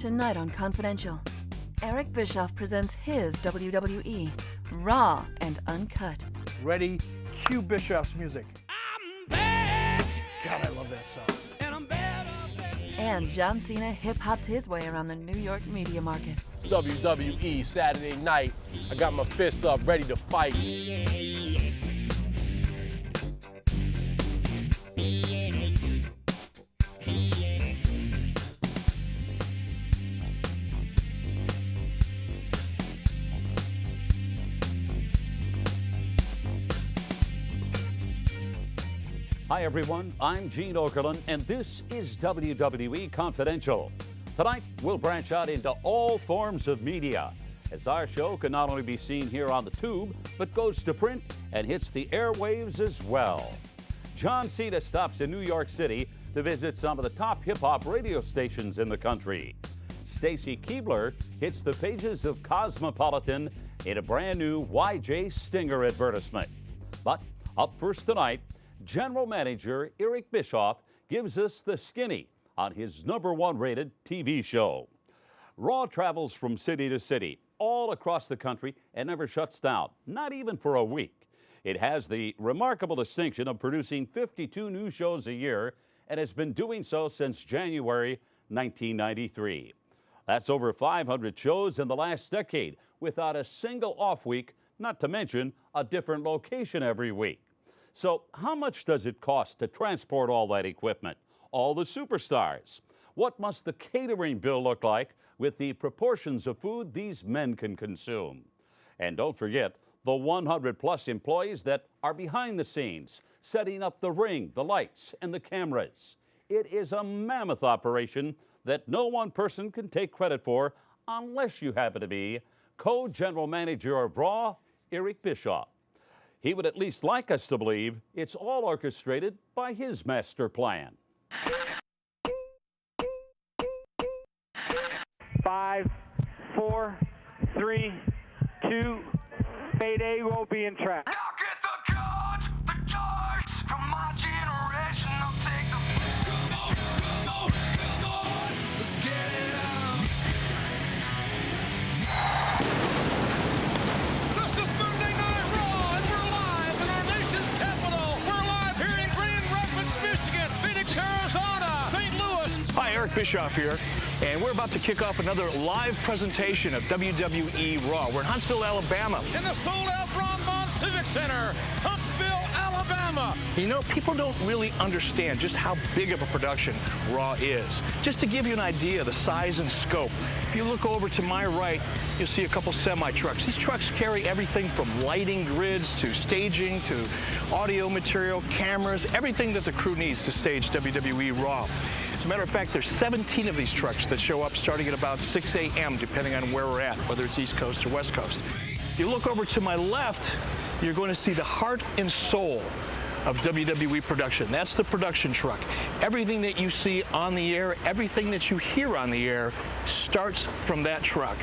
Tonight on Confidential, Eric Bischoff presents his WWE Raw and Uncut. Ready? Cue Bischoff's music. I'm bad. God, I love that song. And I'm better. And John Cena hip-hops his way around the New York media market. It's WWE Saturday night. I got my fists up, ready to fight. Hi everyone, I'm Gene Okerlund, and this is WWE Confidential. Tonight, we'll branch out into all forms of media, as our show can not only be seen here on the tube, but goes to print and hits the airwaves as well. John Cena stops in New York City to visit some of the top hip-hop radio stations in the country. Stacy Keibler hits the pages of Cosmopolitan in a brand new YJ Stinger advertisement. But up first tonight, General Manager Eric Bischoff gives us the skinny on his #1 rated TV show. Raw travels from city to city, all across the country, and never shuts down, not even for a week. It has the remarkable distinction of producing 52 new shows a year and has been doing so since January 1993. That's over 500 shows in the last decade without a single off week, not to mention a different location every week. So how much does it cost to transport all that equipment, all the superstars? What must the catering bill look like with the proportions of food these men can consume? And don't forget the 100-plus employees that are behind the scenes, setting up the ring, the lights, and the cameras. It is a mammoth operation that no one person can take credit for unless you happen to be co-general manager of Raw, Eric Bischoff. He would at least like us to believe it's all orchestrated by his master plan. 5, 4, 3, 2, Mayday will be in track. Now get the cards, the charts from my generation. I'll take the. Come on, let's get it on. This is Monday Night Raw, and we're live in our nation's capital. We're live here in Grand Rapids, Michigan, Phoenix, Arizona, St. Louis. Hi, Eric Bischoff here, and we're about to kick off another live presentation of WWE Raw. We're in Huntsville, Alabama. In the sold-out Ron Vaughn Civic Center, Huntsville, Alabama. You know, people don't really understand just how big of a production Raw is. Just to give you an idea of the size and scope, if you look over to my right, you'll see a couple semi-trucks. These trucks carry everything from lighting grids to staging to audio material, cameras, everything that the crew needs to stage WWE Raw. As a matter of fact, there's 17 of these trucks that show up starting at about 6 a.m., depending on where we're at, whether it's East Coast or West Coast. If you look over to my left, you're going to see the heart and soul of WWE production. That's the production truck. Everything that you see on the air, everything that you hear on the air starts from that truck.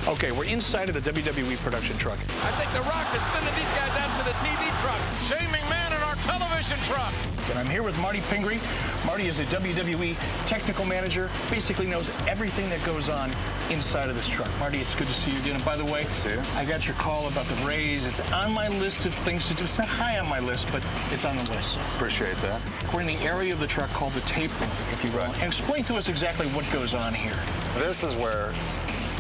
Okay, we're inside of the WWE production truck. I think The Rock is sending these guys out to the TV truck. Shane McMahon in our television truck. And I'm here with Marty Pingree. Marty is a WWE technical manager, basically knows everything that goes on inside of this truck. Marty, it's good to see you again. And by the way, I got your call about the raise. It's on my list of things to do. It's not high on my list, but it's on the list. Appreciate that. We're in the area of the truck called the tape room, if you will. Right. And explain to us exactly what goes on here. This is where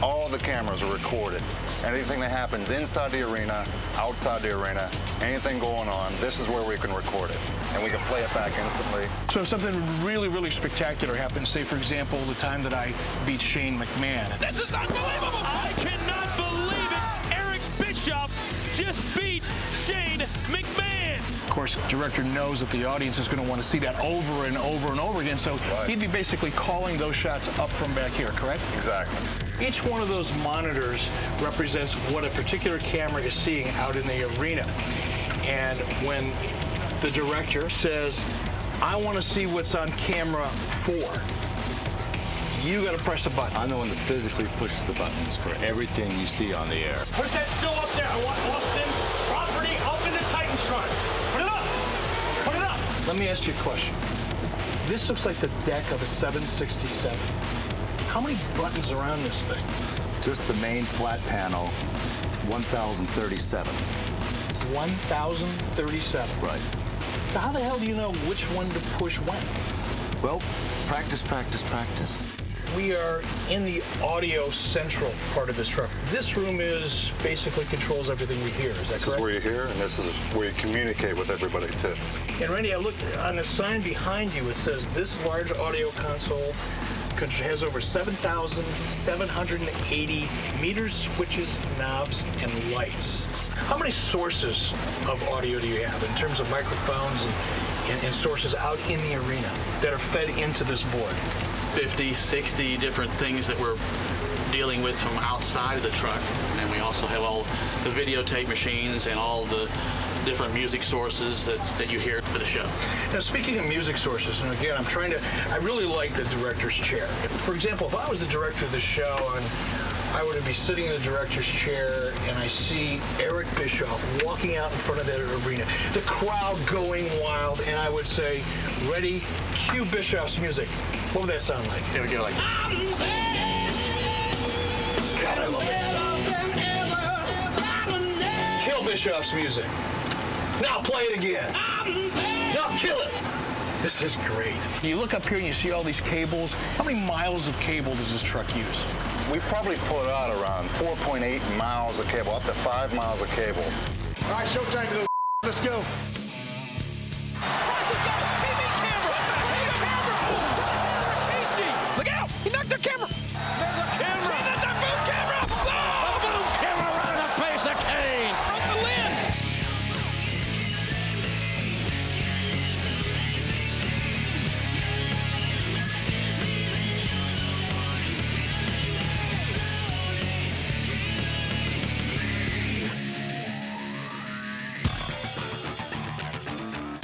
all the cameras are recorded. Anything that happens inside the arena, outside the arena, anything going on, this is where we can record it. And we can play it back instantly. So if something really, really spectacular happens, say, for example, the time that I beat Shane McMahon. This is unbelievable. I cannot believe it. Eric Bischoff just beat Shane McMahon. Of course, the director knows that the audience is going to want to see that over and over and over again, so he'd be basically calling those shots up from back here, correct? Exactly. Each one of those monitors represents what a particular camera is seeing out in the arena. And when the director says, I want to see what's on camera 4, You got to press a button. I'm the one that physically pushes the buttons for everything you see on the air. Put that still up there. I want Austin's property up in the Titantron. Put it up. Put it up. Let me ask you a question. This looks like the deck of a 767. How many buttons are on this thing? Just the main flat panel, 1,037. 1,037. Right. So how the hell do you know which one to push when? Well, practice, practice, practice. We are in the audio central part of this truck. This room is basically controls everything we hear. Is that correct? This is where you hear, and this is where you communicate with everybody, too. And Randy, I looked on the sign behind you. It says this large audio console has over 7,780 meters, switches, knobs, and lights. How many sources of audio do you have in terms of microphones and sources out in the arena that are fed into this board? 50, 60 different things that we're dealing with from outside of the truck. And we also have all the videotape machines and all the different music sources that you hear for the show. Now, speaking of music sources, and again, I really like the director's chair. For example, if I was the director of the show and I were to be sitting in the director's chair and I see Eric Bischoff walking out in front of that arena, the crowd going wild, and I would say, ready, cue Bischoff's music. What would that sound like? It would go like this. God, I love that song. Kill Bischoff's music. Now play it again. Now kill it. This is great. You look up here and you see all these cables. How many miles of cable does this truck use? We probably put out around 4.8 miles of cable, up to 5 miles of cable. All right, showtime to the let's go. Twice has got a TV camera. Hey, camera. Casey. Look out. He knocked the camera. There's a camera. That's a boom camera. Oh! A boom camera right in the face of Kane. Broke the lens.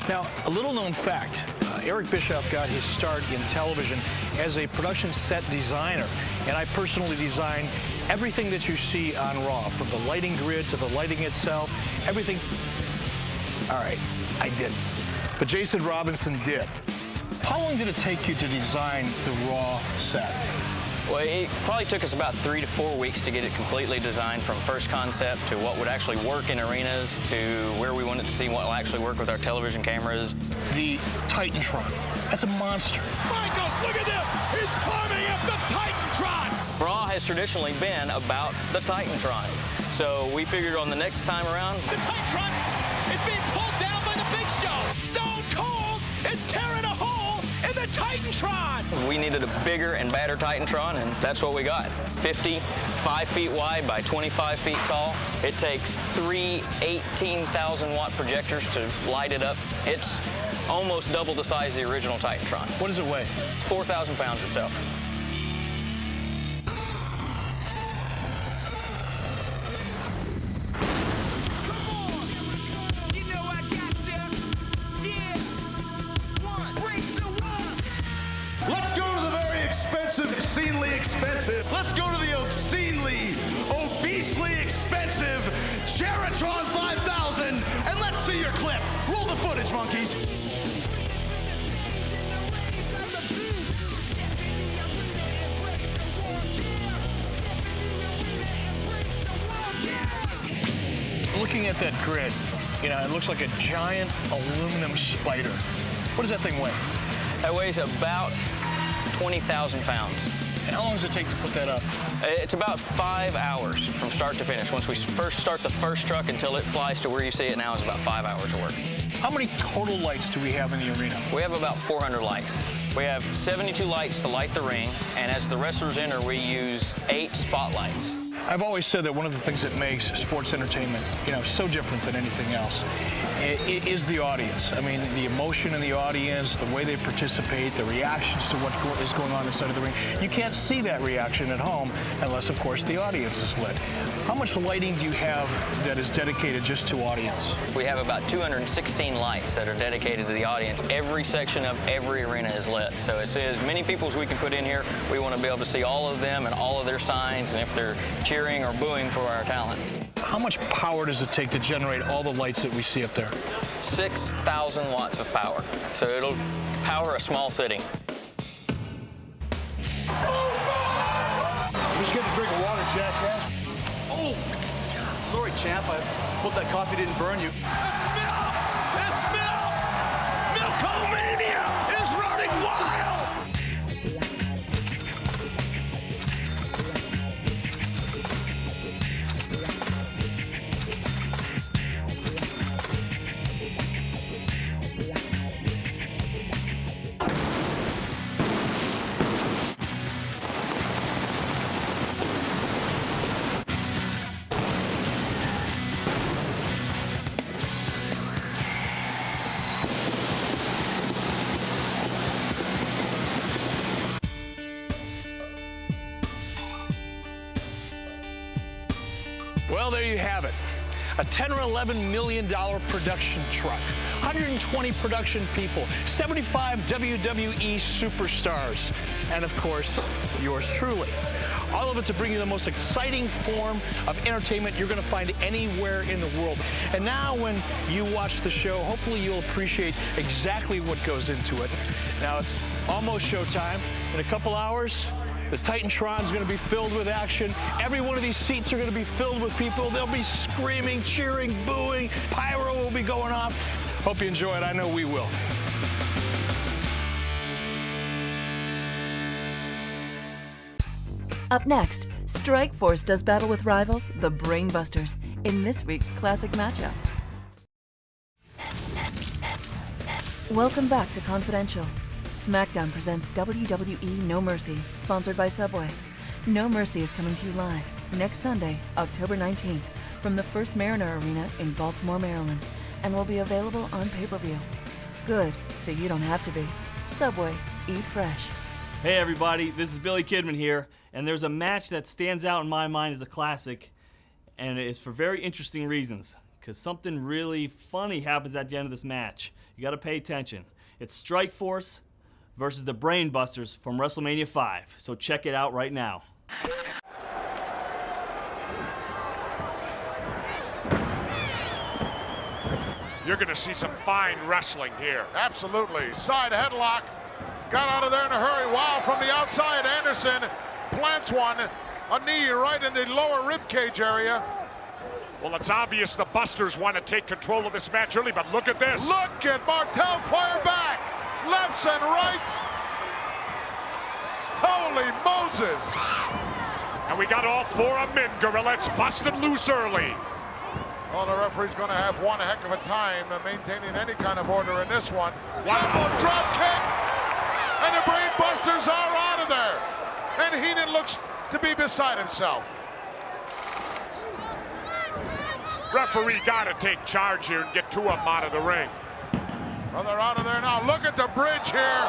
Now, a little known fact, Eric Bischoff got his start in television as a production set designer, and I personally designed everything that you see on Raw, from the lighting grid to the lighting itself, everything. All right, I didn't, but Jason Robinson did. How long did it take you to design the Raw set? Well, it probably took us about 3 to 4 weeks to get it completely designed, from first concept to what would actually work in arenas to where we wanted to see what will actually work with our television cameras. The Titantron, that's a monster. Michaels, look at this. He's climbing up the Titantron. Raw has traditionally been about the Titantron. So we figured on the next time around, The Titantron is being pulled down by the Big Show. Stone Cold is tearing a hole in the Titantron. we needed a bigger and badder Titantron, and that's what we got. 5 feet wide by 25 feet tall. It takes 3 18,000-watt projectors to light it up. It's almost double the size of the original Titantron. What does it weigh? 4,000 pounds itself. Let's go to the very expensive, obscenely expensive. Let's go to the obscenely, obesely expensive Cheratron 5000, and let's see your clip. Roll the footage, monkeys. Looking at that grid, you know, it looks like a giant aluminum spider. What does that thing weigh? That weighs about 20,000 pounds. And how long does it take to put that up? It's about 5 hours from start to finish. Once we first start the first truck until it flies to where you see it now is about 5 hours of work. How many total lights do we have in the arena? We have about 400 lights. We have 72 lights to light the ring, and as the wrestlers enter, we use 8 spotlights. I've always said that one of the things that makes sports entertainment, so different than anything else is the audience. I mean, the emotion in the audience, the way they participate, the reactions to what is going on inside of the ring. You can't see that reaction at home unless, of course, the audience is lit. How much lighting do you have that is dedicated just to audience? We have about 216 lights that are dedicated to the audience. Every section of every arena is lit. So as many people as we can put in here, we want to be able to see all of them and all of their signs and if they're cheering or booing for our talent. How much power does it take to generate all the lights that we see up there? 6,000 watts of power. So it'll power a small city. I'm just getting a drink of water, Jack. Oh, sorry, champ. I hope that coffee didn't burn you. It's milk! Milkomania is running wild! Well, there you have it. A $10 or $11 million production truck, 120 production people, 75 WWE superstars, and of course, yours truly. All of it to bring you the most exciting form of entertainment you're going to find anywhere in the world. And now when you watch the show, hopefully you'll appreciate exactly what goes into it. Now it's almost showtime. In a couple hours, the Titantron's going to be filled with action. Every one of these seats are going to be filled with people. They'll be screaming, cheering, booing. Pyro will be going off. Hope you enjoy it. I know we will. Up next, Strikeforce does battle with rivals, the Brainbusters, in this week's classic matchup. Welcome back to Confidential. SmackDown presents WWE No Mercy, sponsored by Subway. No Mercy is coming to you live next Sunday, October 19th, from the First Mariner Arena in Baltimore, Maryland, and will be available on pay-per-view. Good, so you don't have to be. Subway, eat fresh. Hey everybody, this is Billy Kidman here, and there's a match that stands out in my mind as a classic, and it's for very interesting reasons, because something really funny happens at the end of this match. You gotta pay attention. It's Strikeforce versus the Brainbusters from WrestleMania 5. So check it out right now. You're going to see some fine wrestling here. Absolutely. Side headlock. Got out of there in a hurry. Wow, from the outside, Anderson plants one. A knee right in the lower rib cage area. Well, it's obvious the Busters want to take control of this match early, but look at this. Look at Martel fire back. Lefts and rights. Holy Moses. And we got all four of them in, Gorilla. It's busted loose early. Well, the referee's going to have one heck of a time maintaining any kind of order in this one. Wow. Drop kick. And the Brainbusters are out of there. And Heenan looks to be beside himself. Referee got to take charge here and get two of them out of the ring. Well, they're out of there now. Look at the bridge here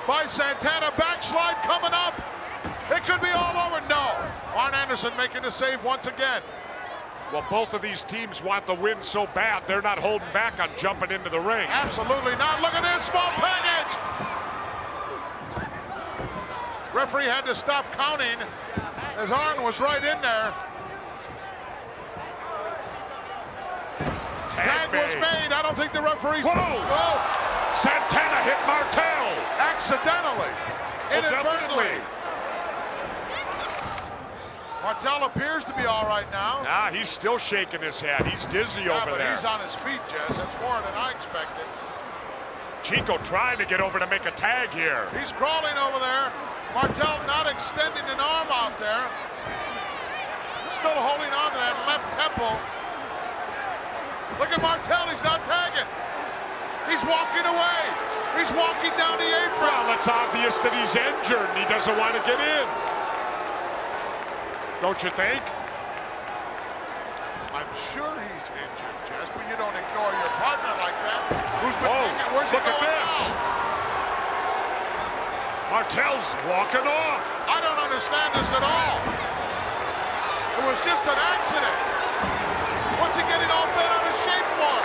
by Santana. Backslide coming up. It could be all over. No. Arn Anderson making the save once again. Well, both of these teams want the win so bad, they're not holding back on jumping into the ring. Absolutely not. Look at this small package. Referee had to stop counting as Arn was right in there. Tag was made. I don't think the referee. Whoa! Santana hit Martel. Accidentally. Inadvertently. Martel appears to be all right now. Nah, he's still shaking his head. He's dizzy over but there. He's on his feet, Jess. That's more than I expected. Chico trying to get over to make a tag here. He's crawling over there. Martel not extending an arm out there. Still holding on to that left temple. Look at Martel, he's not tagging. He's walking away. He's walking down the apron. Well, it's obvious that he's injured and he doesn't want to get in. don't you think? I'm sure he's injured, Jess, but you don't ignore your partner like that. Who's been thinking, where's he look at going this. Martel's walking off. I don't understand this at all. It was just an accident. What's he getting all bent out of shape for?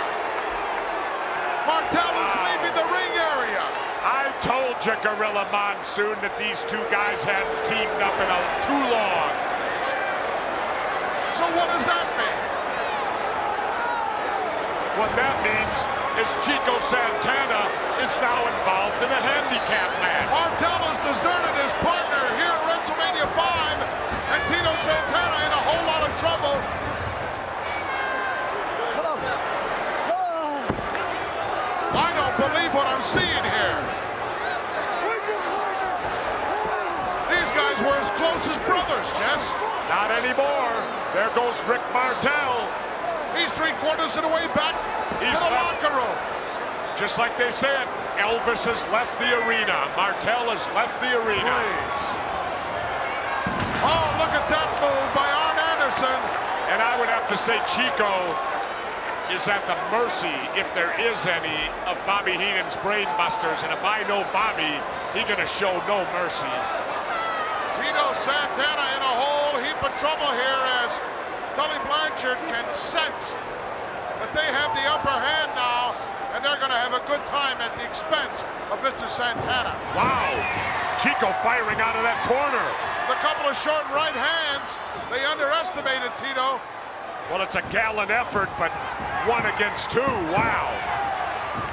Martel is leaving the ring area. I told you, Gorilla Monsoon, that these two guys hadn't teamed up in too long. So what does that mean? What that means is Chico Santana is now involved in a handicap match. Martel has deserted his partner here at WrestleMania 5, and Tito Santana in a whole lot of trouble. I don't believe what I'm seeing here. These guys were as close as brothers, Jess. Not anymore. There goes Rick Martel. He's 3/4 of the way back to the locker room. Just like they said, Elvis has left the arena. Martel has left the arena. Please. Oh, look at that move by Arn Anderson. And I would have to say Chico is at the mercy, if there is any, of Bobby Heenan's brain busters. And if I know Bobby, he's gonna show no mercy. Tito Santana in a whole heap of trouble here as Tully Blanchard can sense that they have the upper hand now, and they're gonna have a good time at the expense of Mr. Santana. Wow, Chico firing out of that corner. The couple of short right hands, they underestimated Tito. Well, it's a gallant effort, but 1 against 2, wow.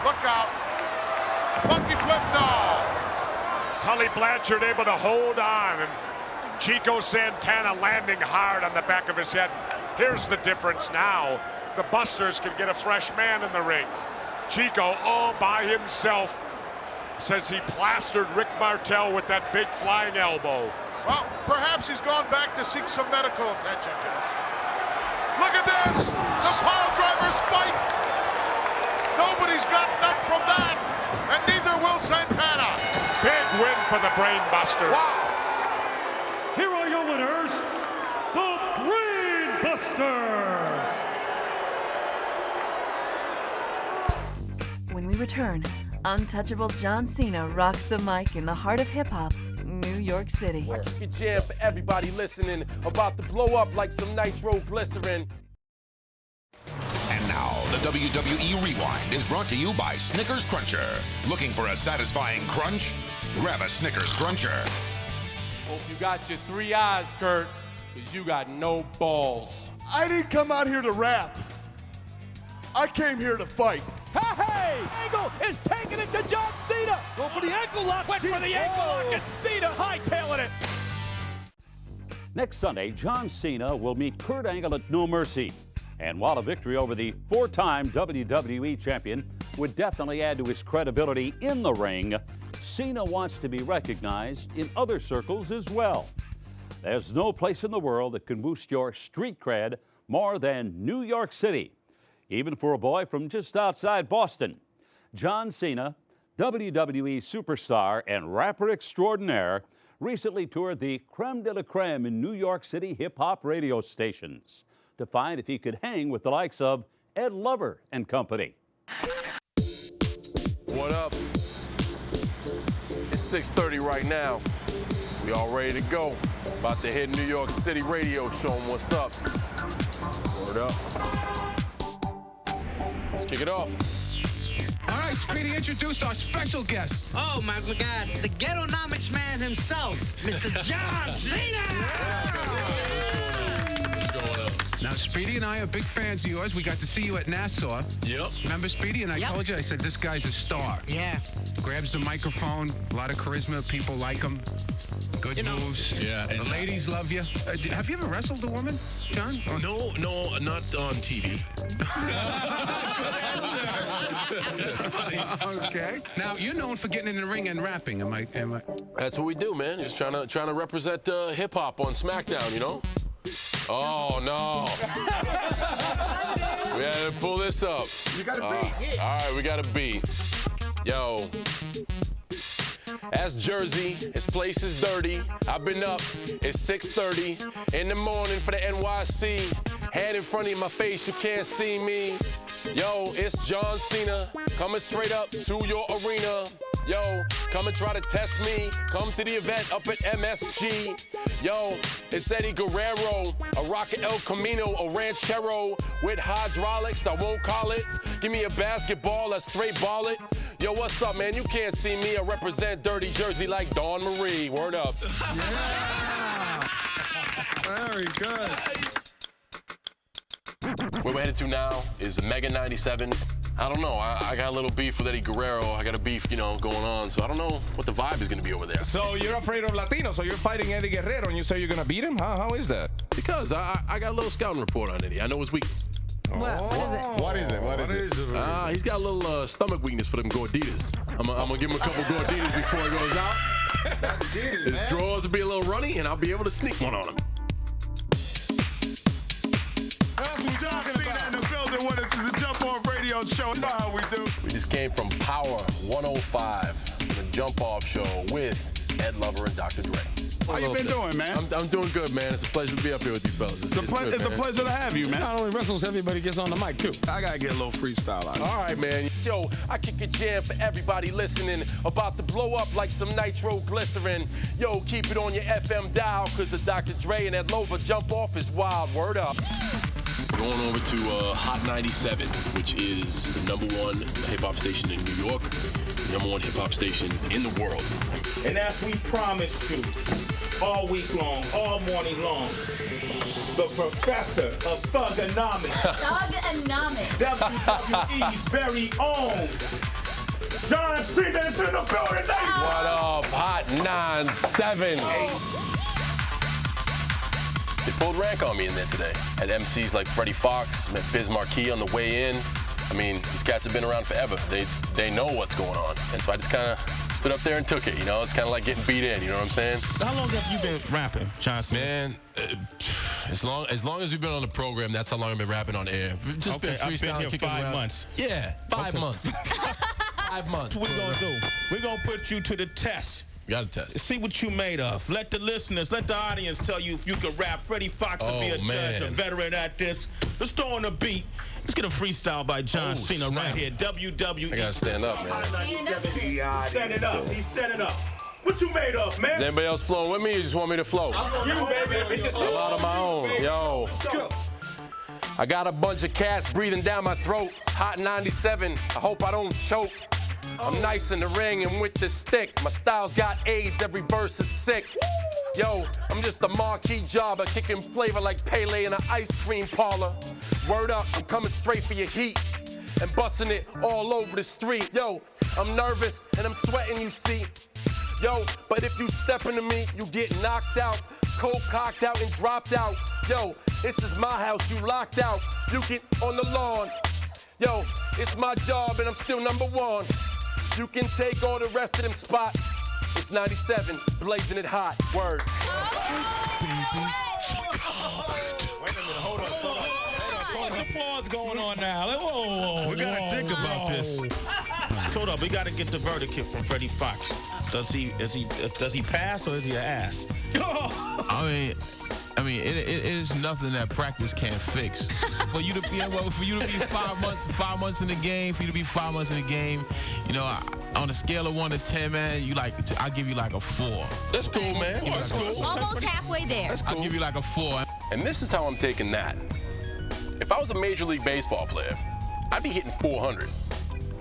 Look out, monkey flip, no. Tully Blanchard able to hold on, and Chico Santana landing hard on the back of his head. Here's the difference now. The Busters can get a fresh man in the ring. Chico all by himself, says he plastered Rick Martel with that big flying elbow. Well, perhaps he's gone back to seek some medical attention, Jess. Look at this, the pile driver spike. Nobody's gotten up from that, and neither will Santana. Big win for the Brain Buster. Wow. Here are your winners, the Brain Buster. When we return, untouchable John Cena rocks the mic in the heart of hip-hop, New York City. I keep it jam for everybody listening. About to blow up like some nitroglycerin. And now, the WWE Rewind is brought to you by Snickers Cruncher. Looking for a satisfying crunch? Grab a Snickers Cruncher. Hope you got your 3 eyes, Kurt, because you got no balls. I didn't come out here to rap. I came here to fight. Hey! Angle is taking it to John Cena. Go for the ankle lock. Went for the ankle lock, and Cena hightailing it. Next Sunday, John Cena will meet Kurt Angle at No Mercy. And while a victory over the 4-time WWE champion would definitely add to his credibility in the ring, Cena wants to be recognized in other circles as well. There's no place in the world that can boost your street cred more than New York City, even for a boy from just outside Boston. John Cena, WWE superstar and rapper extraordinaire, recently toured the creme de la creme in New York City hip-hop radio stations to find if he could hang with the likes of Ed Lover and company. What up? It's 6:30 right now. We all ready to go. About to hit New York City radio show. What's up? Word up. Let's kick it off. All right, Speedy, introduce our special guest. Oh, my God, the Ghettonomics man himself, Mr. John Cena! Now, Speedy and I are big fans of yours. We got to see you at Nassau. Yep. Remember, Speedy? And I told you, I said, this guy's a star. Yeah. Grabs the microphone, a lot of charisma, people like him. Good moves. Yeah. The ladies love you. Have you ever wrestled a woman, John? No, not on TV. Okay. Now, you're known for getting in the ring and rapping. Am I? That's what we do, man. Just trying to represent hip-hop on SmackDown, you know? Oh, no. We had to pull this up. You got a beat. All right, we got a beat. Yo. That's Jersey. His place is dirty. I've been up. It's 6:30 in the morning for the NYC. Hand in front of my face, you can't see me. Yo, it's John Cena coming straight up to your arena. Yo, come and try to test me. Come to the event up at MSG. Yo, it's Eddie Guerrero, a Rocket El Camino, a ranchero with hydraulics. I won't call it. Give me a basketball, let's straight ball it. Yo, what's up, man? You can't see me. I represent Dirty Jersey like Dawn Marie. Word up. Yeah. Very good. Where we're headed to now is the Mega 97. I don't know. I got a little beef with Eddie Guerrero. I got a beef, going on. So I don't know what the vibe is going to be over there. So you're afraid of Latinos, so you're fighting Eddie Guerrero, and you say you're going to beat him? How is that? Because I got a little scouting report on Eddie. I know his weakness. What is it? What is it? He's got a little stomach weakness for them Gorditas. I'm going to give him a couple Gorditas before he goes out. His drawers will be a little runny, and I'll be able to sneak one on him. This is a Jump Off Radio show. You know how we do. We just came from Power 105, the Jump Off show with Ed Lover and Dr. Dre. How you been doing, man? I'm doing good, man. It's a pleasure to be up here with you fellas. It's a pleasure to have you, man. Not only wrestles, everybody gets on the mic, too. I got to get a little freestyle out of it. All right, man. Yo, I kick a jam for everybody listening. About to blow up like some nitroglycerin. Yo, keep it on your FM dial, because the Dr. Dre and Ed Lover Jump Off is wild. Word up. Going over to Hot 97, which is the #1 hip-hop station in New York, the #1 hip-hop station in the world. And as we promised you, all week long, all morning long, the professor of Thugonomics. Thugonomics. WWE's very own John Cena's in the building. What up, Hot 97? They pulled rank on me in there today. Had MCs like Freddie Fox, met Biz Marquis on the way in. I mean, these cats have been around forever. They know what's going on. And so I just kind of stood up there and took it, It's kind of like getting beat in, you know what I'm saying? How long have you been rapping, Johnson? Man, as long as we've been on the program, that's how long I've been rapping on air. Just been freestyling, I've been here kicking 5 around. months. Yeah, 5 months. 5 months. What we're going to do, we're going to put you to the test. You got to test. See what you made of. Let the listeners, let the audience tell you if you can rap. Freddie Fox will be a judge, a veteran at this. Let's throw on a beat. Let's get a freestyle by John Cena right here. WWE. I got to stand up, man. Set it up. He set it up. What you made of, man? Is anybody else flowing with me or you just want me to flow? You, baby. It's just a lot of my own. Yo. I got a bunch of cats breathing down my throat. Hot 97. I hope I don't choke. I'm nice in the ring and with the stick. My style's got AIDS, every verse is sick. Yo, I'm just a marquee jobber, kicking flavor like Pele in an ice cream parlor. Word up, I'm coming straight for your heat and busting it all over the street. Yo, I'm nervous and I'm sweating, you see. Yo, but if you step into me, you get knocked out, cold cocked out and dropped out. Yo, this is my house, you locked out. You get on the lawn. Yo, it's my job and I'm still #1. You can take all the rest of them spots. It's 97, blazing it hot. Word. Wait a minute, hold on. What's applause going on now? Whoa, we gotta think about this. Hold up, we gotta get the verdict here from Freddie Fox. Does he pass or is he an ass? I mean, it is nothing that practice can't fix. For you to be 5 months in the game, on a scale of 1 to 10, man, I'll give you like a 4. That's cool, man. That's cool. Almost halfway there. That's cool. I'll give you like a 4. And this is how I'm taking that. If I was a Major League Baseball player, I'd be hitting 400.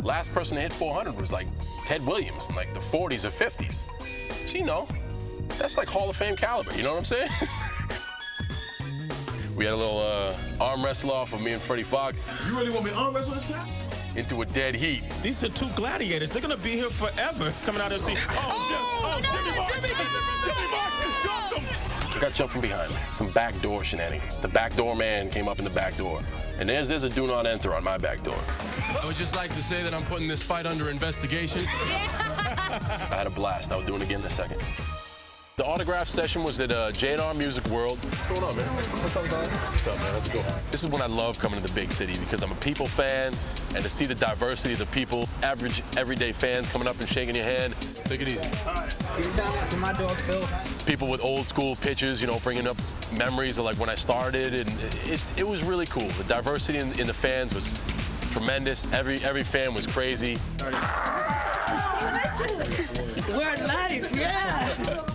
Last person to hit 400 was like Ted Williams in like the 40s or 50s. So, that's like Hall of Fame caliber, you know what I'm saying? We had a little arm wrestle off of me and Freddie Fox. You really want me to arm wrestle this guy? Into a dead heat. These are 2 gladiators. They're going to be here forever. It's coming out of the sea. Jimmy Martin just jumped him. I got jumped from behind. Some backdoor shenanigans. The backdoor man came up in the back door. And there's a do not enter on my back door. I would just like to say that I'm putting this fight under investigation. I had a blast. I will do it again in a second. The autograph session was at J&R Music World. What's going on, man? What's up, dog? What's up, man? How's it going? This is when I love coming to the big city because I'm a people fan, and to see the diversity of the people, average, everyday fans coming up and shaking your hand. Take it easy. All right. To my dog, Phil. People with old school pictures, you know, bringing up memories of like when I started, and it was really cool. The diversity in the fans was tremendous. Every fan was crazy. We're live, yeah.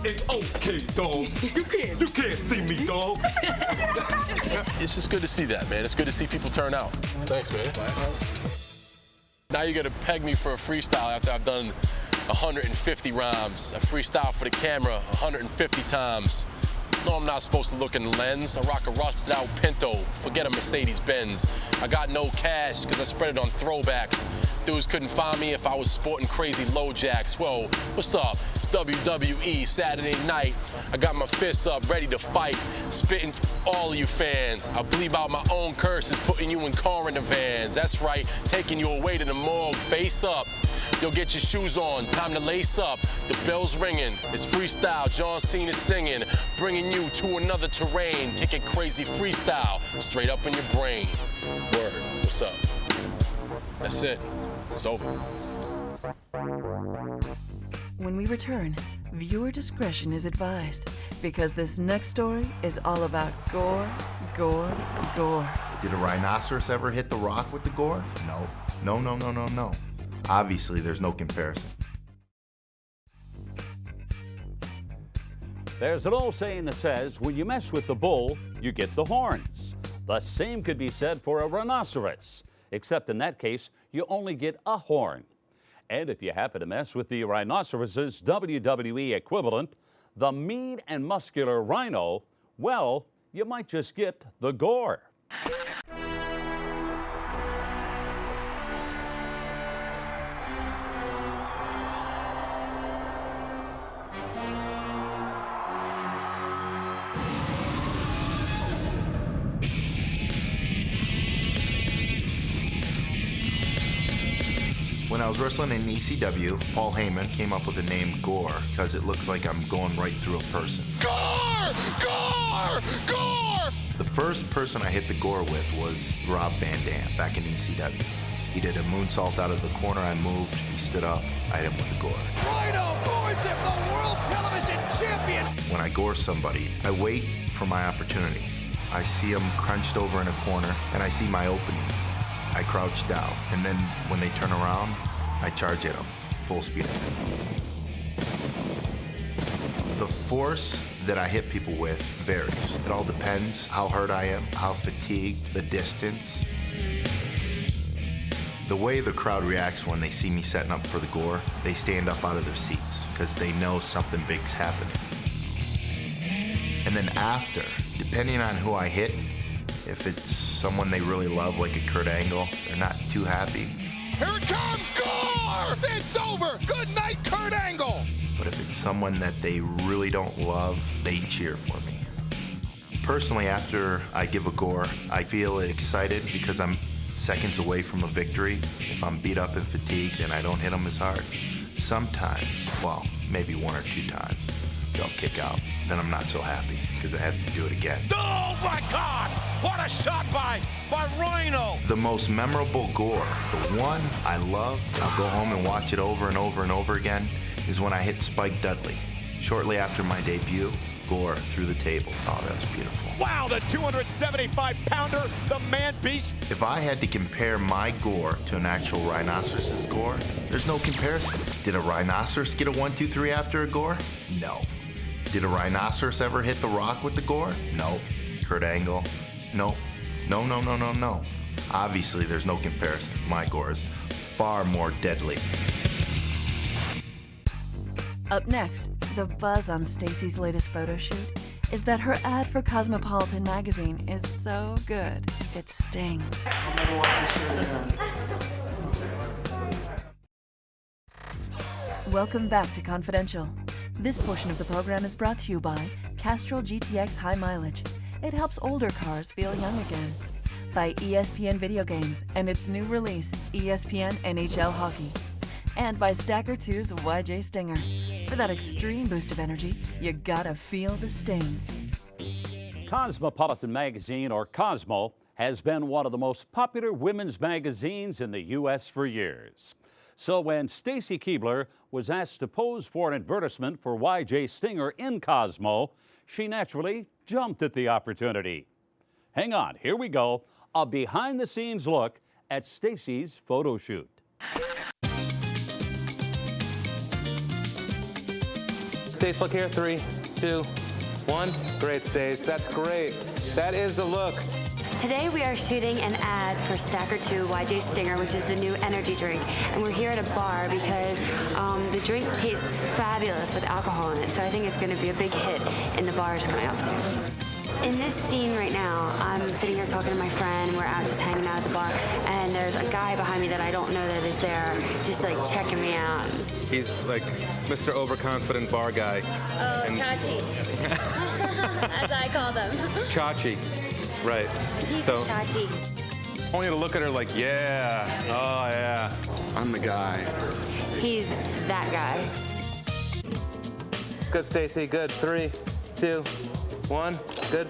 It's okay, dog. You can't see me, dog. It's just good to see that, man. It's good to see people turn out. Thanks, man. Now you're gonna peg me for a freestyle after I've done 150 rhymes. A freestyle for the camera 150 times. No, I'm not supposed to look in the lens. I rock a rusted out Pinto. Forget a Mercedes-Benz. I got no cash because I spread it on throwbacks. Dudes couldn't find me if I was sporting crazy low jacks. Whoa, what's up? It's WWE Saturday night. I got my fists up, ready to fight. Spitting all of you fans. I bleed out my own curses, putting you in car in the vans. That's right, taking you away to the morgue, face up. Yo, get your shoes on, time to lace up. The bell's ringing, it's freestyle, John Cena singing. Bringing you to another terrain, kicking crazy freestyle, straight up in your brain. Word, what's up? That's it, it's over. When we return, viewer discretion is advised because this next story is all about gore, gore, gore. Did a rhinoceros ever hit the rock with the gore? No. No. Obviously, there's no comparison. There's an old saying that says, when you mess with the bull, you get the horns. The same could be said for a rhinoceros, except in that case, you only get a horn. And if you happen to mess with the rhinoceros's WWE equivalent, the mean and muscular rhino, well, you might just get the gore. When I was wrestling in ECW, Paul Heyman came up with the name Gore because it looks like I'm going right through a person. Gore! Gore! Gore! The first person I hit the gore with was Rob Van Dam back in ECW. He did a moonsault out of the corner, I moved, he stood up, I hit him with the gore. Rhino gores him, the world television champion! When I gore somebody, I wait for my opportunity. I see them crunched over in a corner, and I see my opening. I crouch down, and then when they turn around, I charge at them, full speed. The force that I hit people with varies. It all depends how hurt I am, how fatigued, the distance. The way the crowd reacts when they see me setting up for the gore, they stand up out of their seats because they know something big's happening. And then after, depending on who I hit, if it's someone they really love, like a Kurt Angle, they're not too happy. Here it comes! Gore! It's over! Good night, Kurt Angle! But if it's someone that they really don't love, they cheer for me. Personally, after I give a gore, I feel excited because I'm seconds away from a victory. If I'm beat up and fatigued and I don't hit them as hard, sometimes, well, maybe one or two times, they'll kick out. Then I'm not so happy because I have to do it again. Oh my God! What a shot by Rhino! The most memorable gore, the one I love, I'll go home and watch it over and over and over again, is when I hit Spike Dudley. Shortly after my debut, gore through the table. Oh, that was beautiful. Wow, the 275-pounder, the man-beast. If I had to compare my gore to an actual rhinoceros's gore, there's no comparison. Did a rhinoceros get a 1, 2, 3 after a gore? No. Did a rhinoceros ever hit the rock with the gore? No. Kurt Angle? No. No. Obviously, there's no comparison. My gore is far more deadly. Up next, the buzz on Stacy's latest photo shoot is that her ad for Cosmopolitan magazine is so good, it stings. Welcome back to Confidential. This portion of the program is brought to you by Castrol GTX High Mileage. It helps older cars feel young again. By ESPN Video Games and its new release, ESPN NHL Hockey. And by Stacker 2's YJ Stinger. For that extreme boost of energy, you gotta feel the sting. Cosmopolitan Magazine, or Cosmo, has been one of the most popular women's magazines in the U.S. for years. So when Stacy Keibler was asked to pose for an advertisement for YJ Stinger in Cosmo, she naturally jumped at the opportunity. Hang on, here we go, a behind-the-scenes look at Stacy's photo shoot. Stace, look here, 3, 2, 1. Great, Stace, that's great. That is the look. Today we are shooting an ad for Stacker 2 YJ Stinger, which is the new energy drink. And we're here at a bar because the drink tastes fabulous with alcohol in it. So I think it's going to be a big hit in the bars coming up soon. In this scene right now, I'm sitting here talking to my friend. We're out just hanging out at the bar. And there's a guy behind me that I don't know that is there, just like checking me out. He's like Mr. Overconfident bar guy. Oh, Chachi. As I call them. Chachi. Right. He's so, Chachi. I want you to look at her like, yeah, oh yeah. I'm the guy. He's that guy. Good, Stacy, good. 3, 2, 1, good.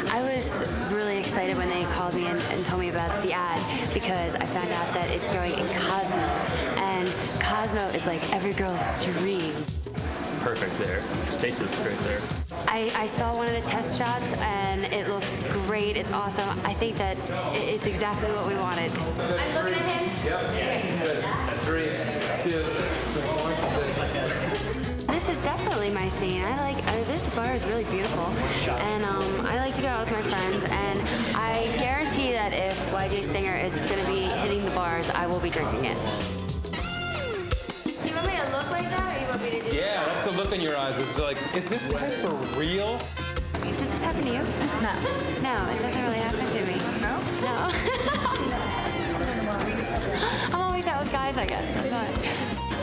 I was really excited when they called me and told me about the ad because I found out that it's going in Cosmo. And Cosmo is like every girl's dream. Perfect there. Stacy looks great there. I saw one of the test shots and it looks great. It's awesome. I think that it's exactly what we wanted. I'm looking at him. Yep. 3, 2, 1. This is definitely my scene. This bar is really beautiful, and I like to go out with my friends. And I guarantee that if YJ Stinger is going to be hitting the bars, I will be drinking it. Do you want me to look like that, or you want me to do? Yeah, that's the look in your eyes. It's like, is this guy for real? Does this happen to you? No. No, it doesn't really happen to me. No? No. I'm always out with guys, I guess. That's fine.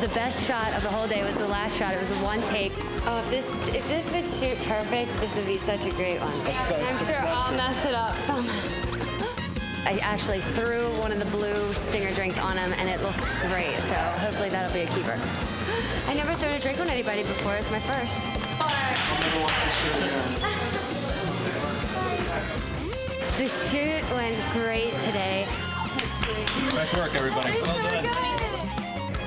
The best shot of the whole day was the last shot. It was a one take. Oh, if this would shoot perfect, this would be such a great one. I'm sure I'll mess it up somehow. I actually threw one of the blue Stinger drinks on him, and it looks great. So hopefully that'll be a keeper. I never thrown a drink on anybody before. It's my first. The shoot went great today. Nice work, everybody. Well done.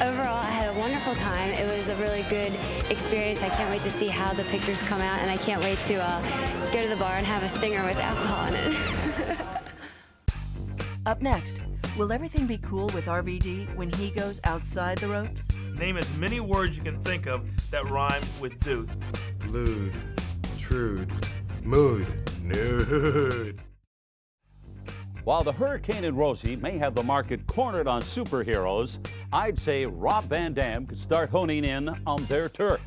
Overall, I had a wonderful time. It was a really good experience. I can't wait to see how the pictures come out, and I can't wait to go to the bar and have a Stinger with alcohol in it. Up next, will everything be cool with RVD when he goes outside the ropes? Name as many words you can think of that rhyme with dude. Lewd, trude, mood, nude. While the Hurricane and Rosie may have the market cornered on superheroes, I'd say Rob Van Dam could start honing in on their turf.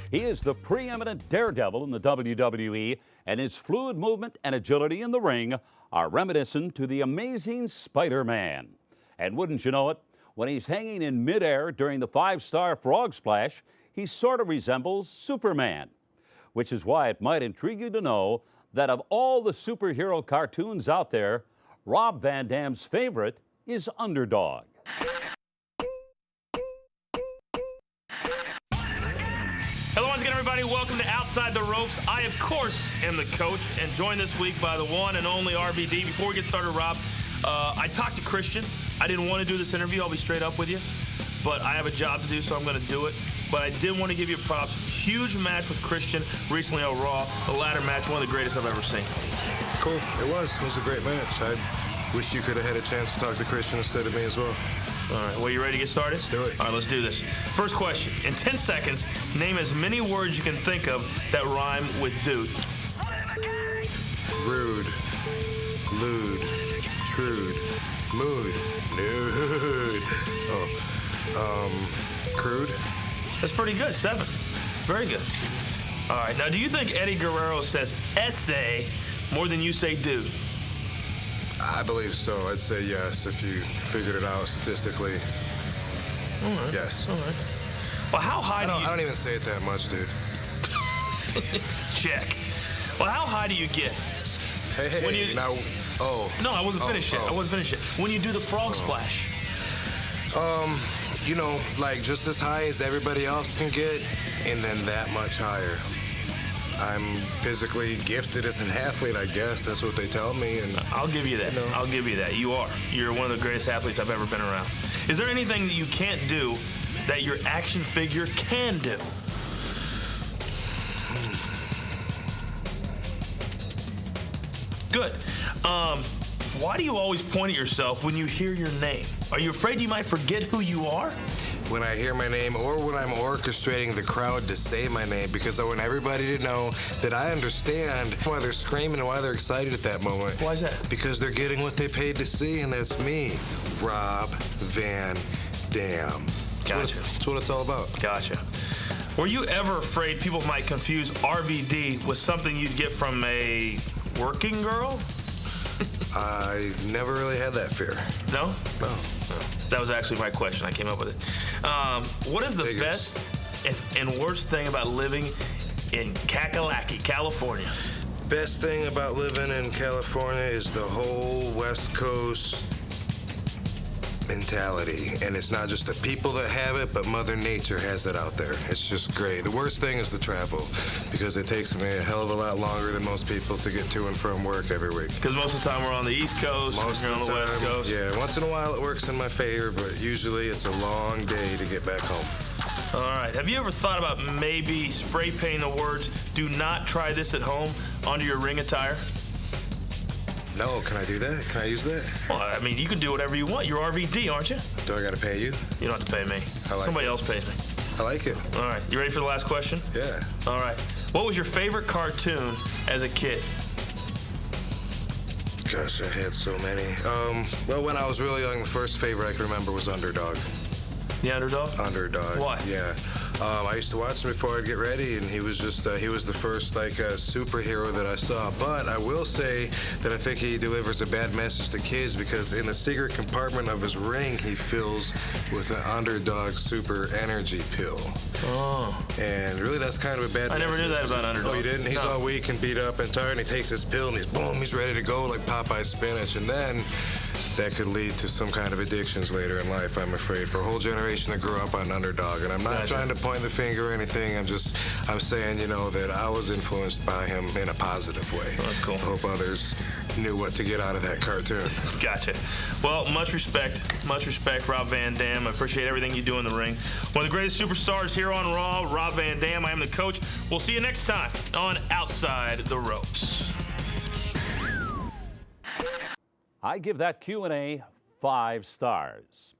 He is the preeminent daredevil in the WWE, and his fluid movement and agility in the ring are reminiscent to the amazing Spider-Man. And wouldn't you know it, when he's hanging in midair during the 5-star frog splash, he sort of resembles Superman. Which is why it might intrigue you to know that of all the superhero cartoons out there, Rob Van Dam's favorite is Underdog. Hello once again, everybody. Welcome to Outside the Ropes. I, of course, am the coach, and joined this week by the one and only RVD. Before we get started, Rob, I talked to Christian. I didn't want to do this interview. I'll be straight up with you. But I have a job to do, so I'm going to do it. But I did want to give you props. Huge match with Christian recently on Raw. The ladder match, one of the greatest I've ever seen. Cool. It was a great match. I wish you could have had a chance to talk to Christian instead of me as well. All right, well, you ready to get started? Let's do it. All right, let's do this. First question. In 10 seconds, name as many words you can think of that rhyme with dude. Rude, lewd, trude, mood, nude. Crude. That's pretty good. 7. Very good. All right, now do you think Eddie Guerrero says essay more than you say dude? I believe so. I'd say yes if you figured it out statistically. All right. Yes. All right. Well, how high I don't even say it that much, dude. Check. Well, how high do you get? Hey, when you, now, No, I wasn't finished yet. I wasn't finished yet. When you do the frog splash. you know, like just as high as everybody else can get, and then that much higher. I'm physically gifted as an athlete, I guess. That's what they tell me. And I'll give you that. I'll give you that. You are. You're one of the greatest athletes I've ever been around. Is there anything that you can't do that your action figure can do? Good. Why do you always point at yourself when you hear your name? Are you afraid you might forget who you are? When I hear my name, or when I'm orchestrating the crowd to say my name, because I want everybody to know that I understand why they're screaming and why they're excited at that moment. Why is that? Because they're getting what they paid to see, and that's me, Rob Van Dam. Gotcha. That's what it's all about. Gotcha. Were you ever afraid people might confuse RVD with something you'd get from a working girl? I never really had that fear. No? No. That was actually my question. I came up with it. What is the best and worst thing about living in Kakalaki, California? Best thing about living in California is the whole West Coast mentality. And it's not just the people that have it, but Mother Nature has it out there. It's just great. The worst thing is the travel, because it takes me a hell of a lot longer than most people to get to and from work every week. Because most of the time we're on the East Coast, you're on the West Coast. Yeah, once in a while it works in my favor, but usually it's a long day to get back home. All right. Have you ever thought about maybe spray painting the words, "Do not try this at home," onto your ring attire? No, can I do that? Can I use that? Well, I mean, you can do whatever you want. You're RVD, aren't you? Do I got to pay you? You don't have to pay me. Somebody else pays me. I like it. All right. You ready for the last question? Yeah. All right. What was your favorite cartoon as a kid? Gosh, I had so many. Well, when I was really young, the first favorite I can remember was Underdog. The Underdog? Underdog. Why? Yeah. I used to watch him before I'd get ready, and he was just, he was the first, superhero that I saw. But I will say that I think he delivers a bad message to kids, because in the secret compartment of his ring, he fills with an Underdog super energy pill. Oh. And really, that's kind of a bad message. I never knew that about Underdog. Oh, you didn't? He's all weak and beat up and tired, and he takes his pill, and he's ready to go like Popeye spinach. And then that could lead to some kind of addictions later in life, I'm afraid, for a whole generation that grew up on Underdog. And I'm not trying to point the finger or anything. I'm saying, that I was influenced by him in a positive way. Oh, that's cool. I hope others knew what to get out of that cartoon. Gotcha. Well, much respect, Rob Van Dam. I appreciate everything you do in the ring. One of the greatest superstars here on Raw, Rob Van Dam. I am the coach. We'll see you next time on Outside the Ropes. I give that Q&A 5 stars.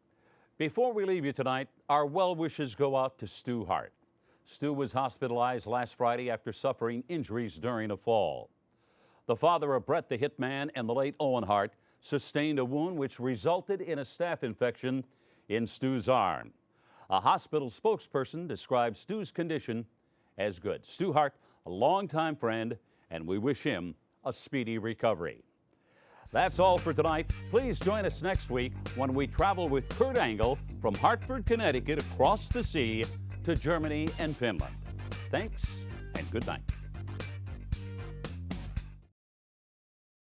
Before we leave you tonight, our well wishes go out to Stu Hart. Stu was hospitalized last Friday after suffering injuries during a fall. The father of Bret the Hitman and the late Owen Hart sustained a wound which resulted in a staph infection in Stu's arm. A hospital spokesperson described Stu's condition as good. Stu Hart, a longtime friend, and we wish him a speedy recovery. That's all for tonight. Please join us next week when we travel with Kurt Angle from Hartford, Connecticut, across the sea to Germany and Finland. Thanks and good night.